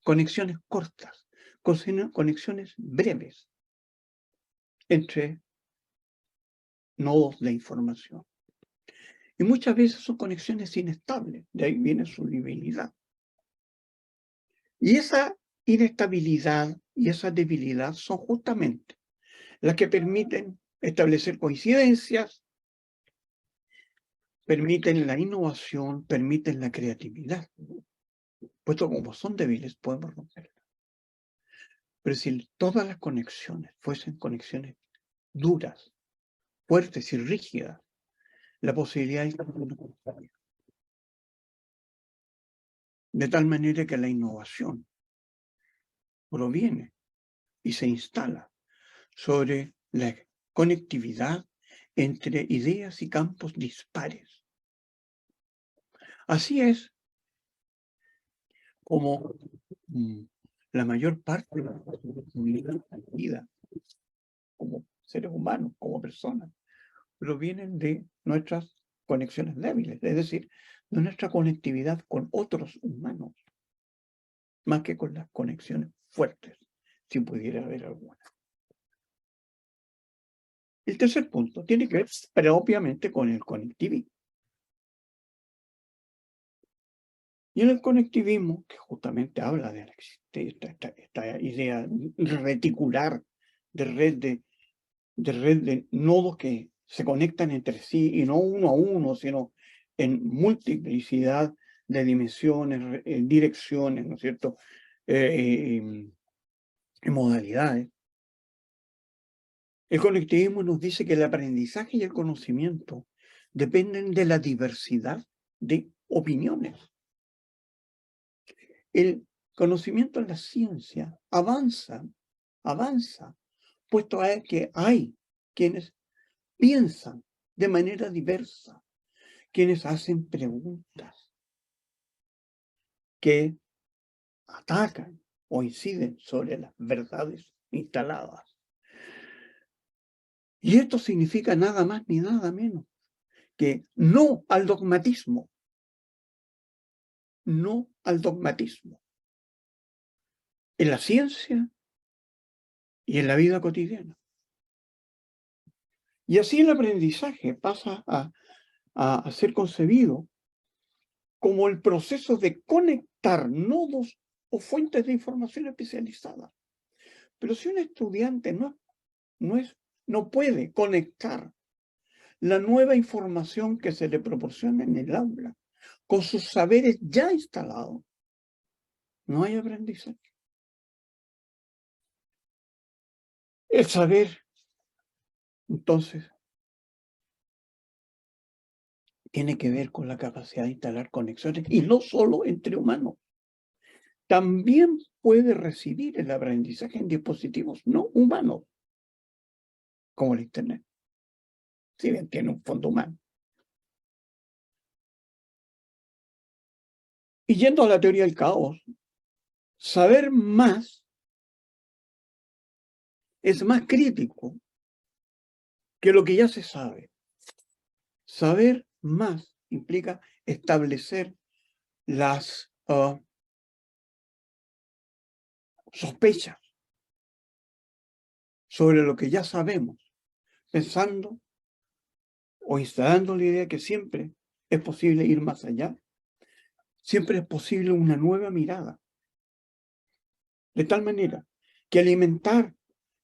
conexiones cortas, conexiones breves entre nodos de información. Y muchas veces son conexiones inestables, de ahí viene su debilidad. Y esa inestabilidad y esa debilidad son justamente las que permiten establecer coincidencias, permiten la innovación, permiten la creatividad. Puesto como son débiles, podemos romperlas. Pero si todas las conexiones fuesen conexiones duras, fuertes y rígidas, la posibilidad es de tal manera que la innovación proviene y se instala sobre la conectividad entre ideas y campos dispares. Así es como la mayor parte de la vida como seres humanos, como personas, provienen de nuestras conexiones débiles, es decir, de nuestra conectividad con otros humanos, más que con las conexiones fuertes, si pudiera haber alguna. El tercer punto tiene que ver propiamente con el conectivismo. Y en el conectivismo, que justamente habla de esta idea reticular de red de nodos que se conectan entre sí, y no uno a uno, sino en multiplicidad de dimensiones, direcciones, ¿no es cierto?, y modalidades. El conectivismo nos dice que el aprendizaje y el conocimiento dependen de la diversidad de opiniones. El conocimiento en la ciencia avanza, puesto a que hay quienes piensan de manera diversa, quienes hacen preguntas, que atacan o inciden sobre las verdades instaladas. Y esto significa nada más ni nada menos que no al dogmatismo. No al dogmatismo. En la ciencia y en la vida cotidiana. Y así el aprendizaje pasa a ser concebido como el proceso de conectar nodos o fuentes de información especializada. Pero si un estudiante no puede conectar la nueva información que se le proporciona en el aula con sus saberes ya instalados, no hay aprendizaje. El saber, entonces, tiene que ver con la capacidad de instalar conexiones, y no solo entre humanos. También puede recibir el aprendizaje en dispositivos no humanos, como el Internet, si bien tiene un fondo humano. Y yendo a la teoría del caos, saber más es más crítico que lo que ya se sabe. Saber más implica establecer las sospechas sobre lo que ya sabemos, pensando o instalando la idea que siempre es posible ir más allá, siempre es posible una nueva mirada. De tal manera que alimentar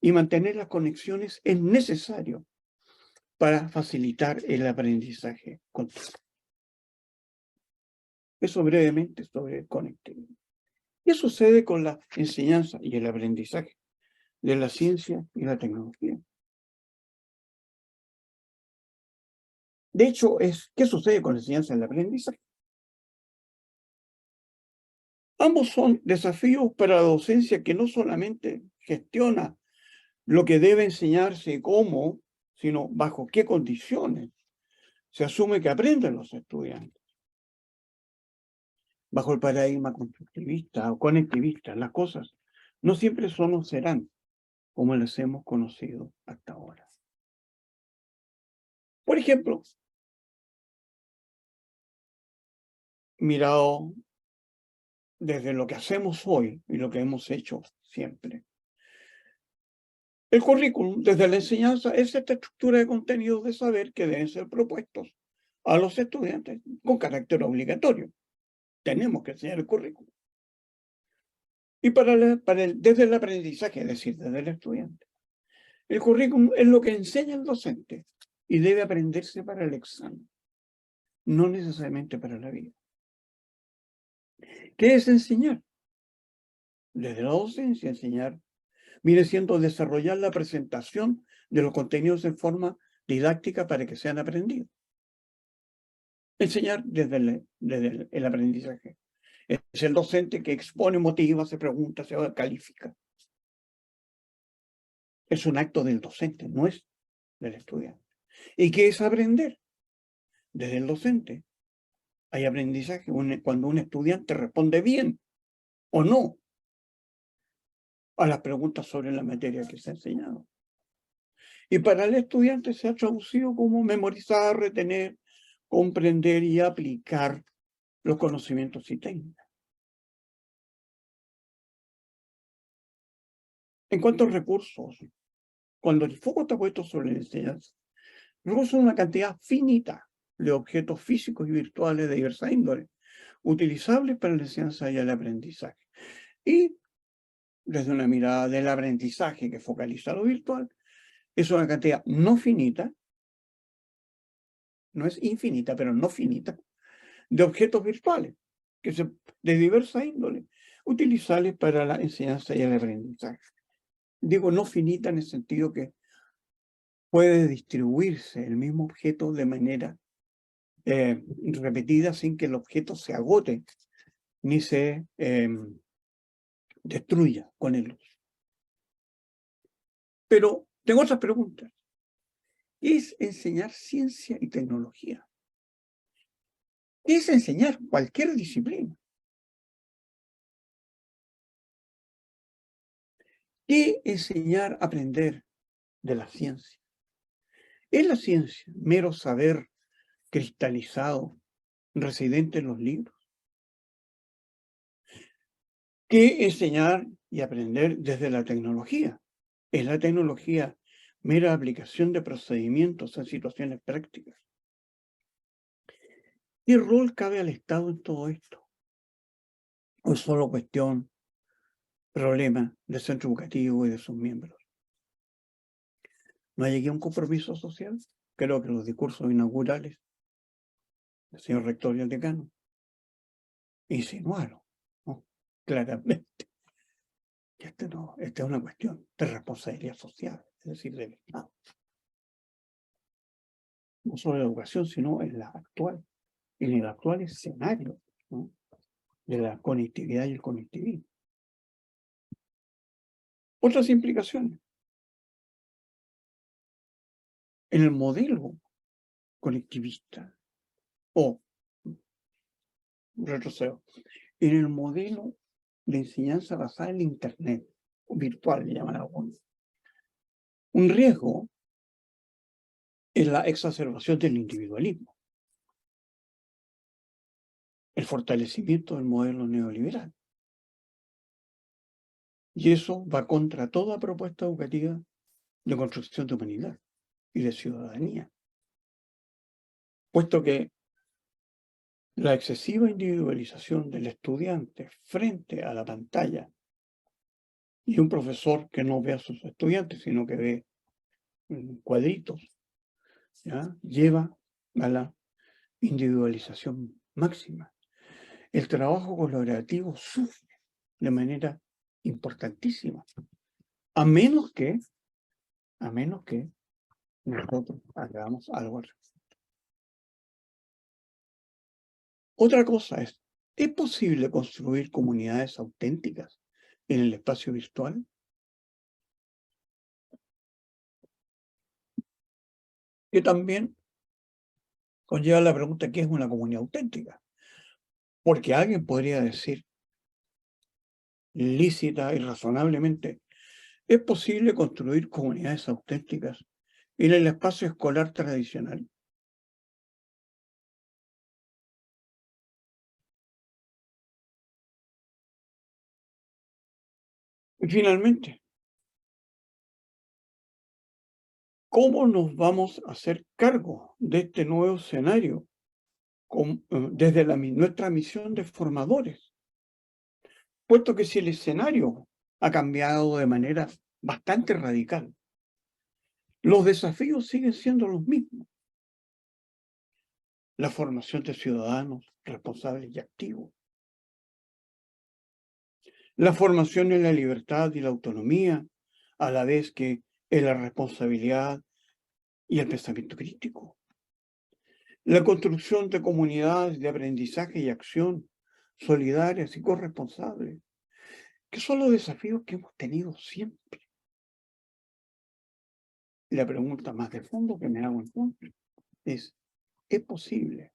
y mantener las conexiones es necesario para facilitar el aprendizaje continuo. Eso brevemente sobre conectividad. ¿Qué sucede con la enseñanza y el aprendizaje de la ciencia y la tecnología? De hecho, ¿qué sucede con la enseñanza y el aprendizaje? Ambos son desafíos para la docencia que no solamente gestiona lo que debe enseñarse y cómo, sino bajo qué condiciones se asume que aprenden los estudiantes. Bajo el paradigma constructivista o conectivista, las cosas no siempre son o serán como las hemos conocido hasta ahora. Por ejemplo, mirado desde lo que hacemos hoy y lo que hemos hecho siempre. El currículum, desde la enseñanza, es esta estructura de contenidos de saber que deben ser propuestos a los estudiantes con carácter obligatorio. Tenemos que enseñar el currículum. Y desde el aprendizaje, es decir, desde el estudiante. El currículum es lo que enseña el docente y debe aprenderse para el examen, no necesariamente para la vida. ¿Qué es enseñar? Desde la docencia, enseñar viene siendo desarrollar la presentación de los contenidos en forma didáctica para que sean aprendidos. Enseñar desde el aprendizaje. Es el docente que expone, motiva, se pregunta, se califica. Es un acto del docente, no es del estudiante. ¿Y qué es aprender? Desde el docente. Hay aprendizaje cuando un estudiante responde bien o no a las preguntas sobre la materia que se ha enseñado. Y para el estudiante se ha traducido como memorizar, retener, comprender y aplicar los conocimientos y técnicas. En cuanto a recursos, cuando el foco está puesto sobre la enseñanza, recursos son una cantidad finita de objetos físicos y virtuales de diversa índole, utilizables para la enseñanza y el aprendizaje. Y desde una mirada del aprendizaje que focaliza lo virtual, es una cantidad no finita, no es infinita, pero no finita, de objetos virtuales de diversa índole, utilizables para la enseñanza y el aprendizaje. Digo no finita en el sentido que puede distribuirse el mismo objeto de manera repetida sin que el objeto se agote ni se destruya con el uso. Pero tengo otras preguntas. ¿Qué es enseñar ciencia y tecnología? ¿Qué es enseñar cualquier disciplina? ¿Qué enseñar, aprender de la ciencia? ¿Es la ciencia mero saber cristalizado, residente en los libros? ¿Qué enseñar y aprender desde la tecnología? ¿Es la tecnología mera aplicación de procedimientos en situaciones prácticas? ¿Qué rol cabe al Estado en todo esto? ¿O es solo cuestión, problema del centro educativo y de sus miembros? ¿No hay aquí un compromiso social? Creo que los discursos inaugurales del señor rector y el decano insinuaron, ¿no? Claramente que esta es una cuestión de responsabilidad social, es decir, del Estado. No solo en la educación, sino en el actual escenario, ¿no?, de la conectividad y el conectivismo. Otras implicaciones. En el modelo conectivista, o retrocedo, en el modelo de enseñanza basada en Internet, o virtual, le llaman algunos, un riesgo es la exacerbación del individualismo, el fortalecimiento del modelo neoliberal. Y eso va contra toda propuesta educativa de construcción de humanidad y de ciudadanía, puesto que la excesiva individualización del estudiante frente a la pantalla y un profesor que no ve a sus estudiantes, sino que ve cuadritos, ¿ya?, lleva a la individualización máxima. El trabajo colaborativo sufre de manera importantísima, a menos que nosotros hagamos algo al respecto. Otra cosa ¿es posible construir comunidades auténticas en el espacio virtual? Que también conlleva la pregunta: ¿qué es una comunidad auténtica? Porque alguien podría decir, lícita y razonablemente, ¿es posible construir comunidades auténticas en el espacio escolar tradicional? Y finalmente, ¿cómo nos vamos a hacer cargo de este nuevo escenario desde nuestra misión de formadores? Puesto que si el escenario ha cambiado de manera bastante radical, los desafíos siguen siendo los mismos. La formación de ciudadanos responsables y activos. La formación en la libertad y la autonomía, a la vez que en la responsabilidad y el pensamiento crítico. La construcción de comunidades de aprendizaje y acción solidarias y corresponsables, que son los desafíos que hemos tenido siempre. La pregunta más de fondo que me hago entonces ¿es posible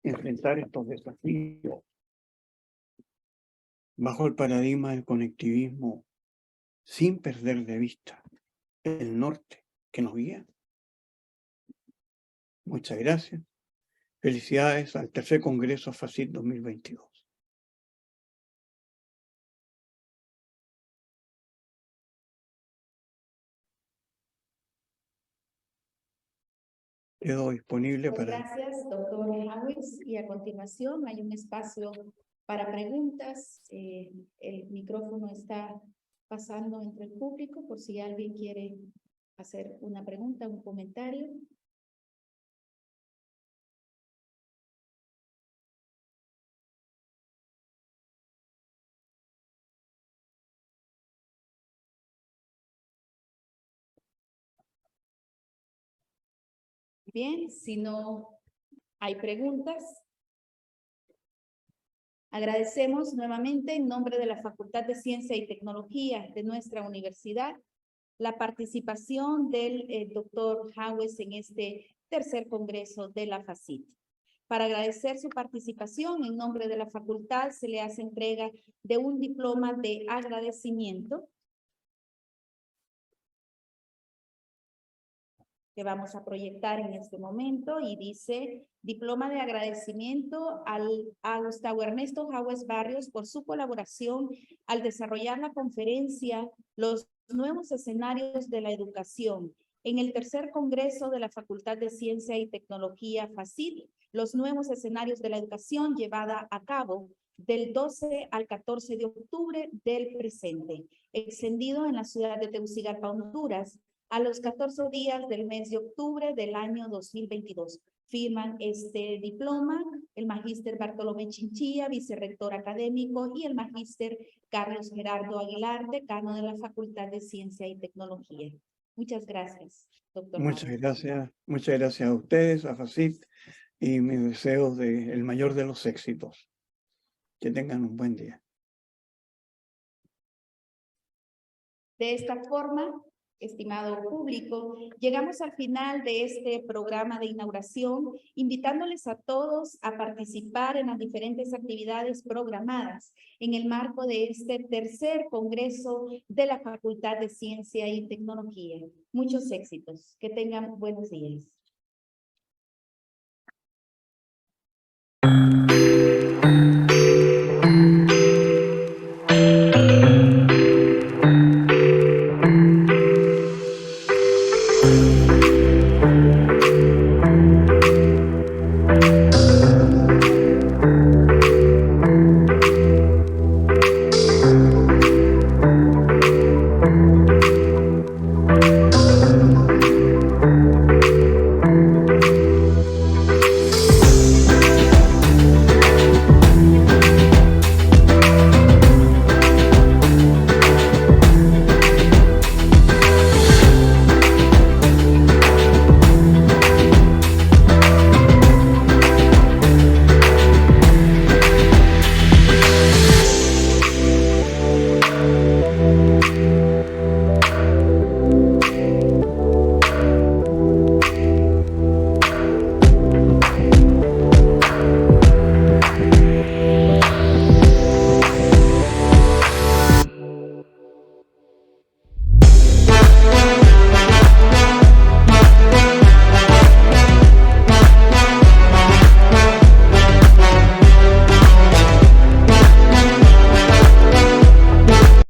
enfrentar estos desafíos bajo el paradigma del conectivismo sin perder de vista el norte que nos guía? Muchas gracias. Felicidades al tercer Congreso FACIT 2022. Quedo disponible Muchas para... gracias, doctor Hawes. Y a continuación hay un espacio para preguntas. El micrófono está pasando entre el público por si alguien quiere hacer una pregunta, un comentario. Bien, si no hay preguntas, agradecemos nuevamente en nombre de la Facultad de Ciencia y Tecnología de nuestra universidad la participación del doctor Hawes en este tercer congreso de la FACIT. Para agradecer su participación, en nombre de la facultad se le hace entrega de un diploma de agradecimiento que vamos a proyectar en este momento y dice: diploma de agradecimiento a Gustavo Ernesto Hawes Barrios por su colaboración al desarrollar la conferencia Los nuevos escenarios de la educación en el tercer congreso de la Facultad de Ciencia y Tecnología FACIT, los nuevos escenarios de la educación, llevada a cabo del 12 al 14 de octubre del presente, extendido en la ciudad de Tegucigalpa, Honduras, a los 14 días del mes de octubre del año 2022. Firman este diploma el magíster Bartolomé Chinchilla, vicerrector académico, y el magíster Carlos Gerardo Aguilar, decano de la Facultad de Ciencia y Tecnología. Muchas gracias, doctor. Muchas gracias a ustedes, a FACIT, y mis deseos de el mayor de los éxitos. Que tengan un buen día. De esta forma, estimado público, llegamos al final de este programa de inauguración, invitándoles a todos a participar en las diferentes actividades programadas en el marco de este tercer Congreso de la Facultad de Ciencia y Tecnología. Muchos éxitos. Que tengan buenos días.